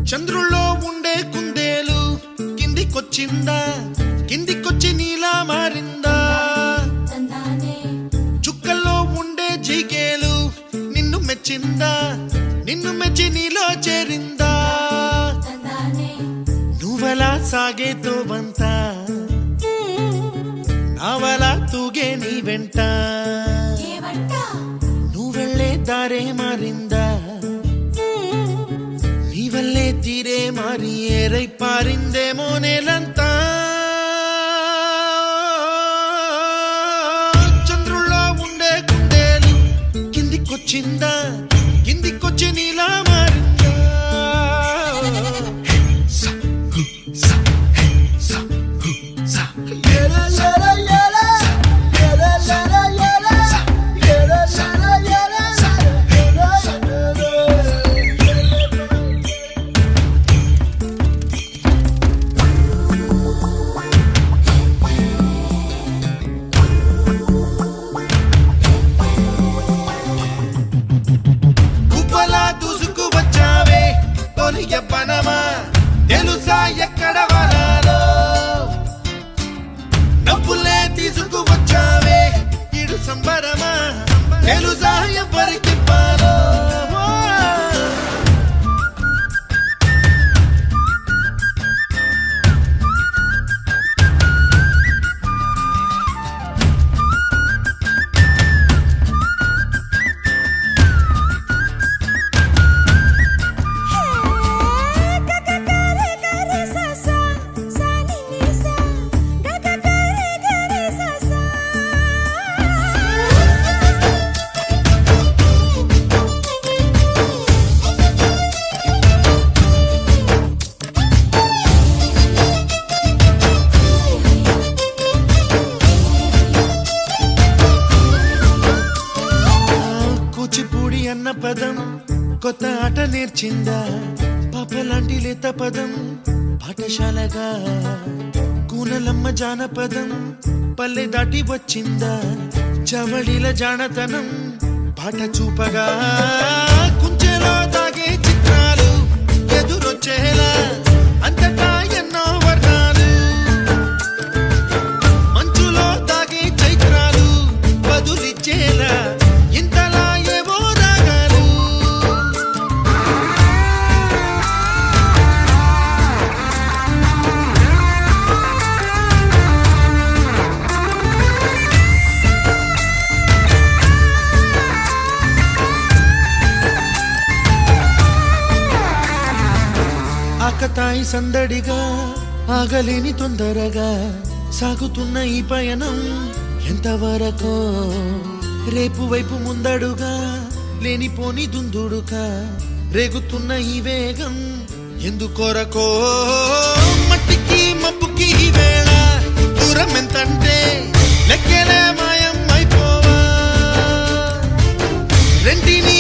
చంద్రుల్లో ఉండే కుందేలు కిందికొచ్చిందా, కిందికొచ్చి నీలా మారిందా? చుక్కల్లో ఉండే జిగేలు నిన్ను మెచ్చిందా, నిన్ను మెచ్చి నీలో చేరిందా? నువ్వలా సాగే తోవంత నావలా తూగే నీ వెంట, నువ్వెళ్ళే దారే మారిందా, నీ వల్లే తీరే మారి ఏరై పారిందేమో నేలంతా. చంద్రుల్లో ఉండే కుందేలు కిందికొచ్చిందా, కిందికొచ్చి నీలా మారిందా? పనమా తెలుసా ఎక్కడ వరాలో, డబ్బులే తీసుకువచ్చావే ఇడు సంబరమా తెలుసా ఎవరికి పాలో? కూచిపూడి అన్న పదం కొత్త ఆట నేర్చిందా, పాపలాంటి లేత పదం పాఠశాలగా, కూనలమ్మ జానపదం పల్లె దాటి వచ్చిందా, చవళిల జానతనం పాట చూపగా, కుంచెలో తాగే చిత్రాలు ఎదురొచ్చేలా అంతటా ఎన్నో వర్ణాలు, మంచులో తాగే చైత్రాలు బదులిచ్చేలా ఇంతలా ఏవో రాగాలు. ఆకతాయి సందడిగా ఆగలేని తొందరగా సాగుతున్న ఈ పయనం ఎంతవరకో, రేపు వైపు ముందడుగా లేనిపోని దుందుడుగా రేగుతున్న ఈ వేగం ఎందుకొరకో? మట్టికి మబ్బుకి ఈ వేళ దూరం ఎంతంటే లెక్కలే మాయం అయిపోవా, రెంటిని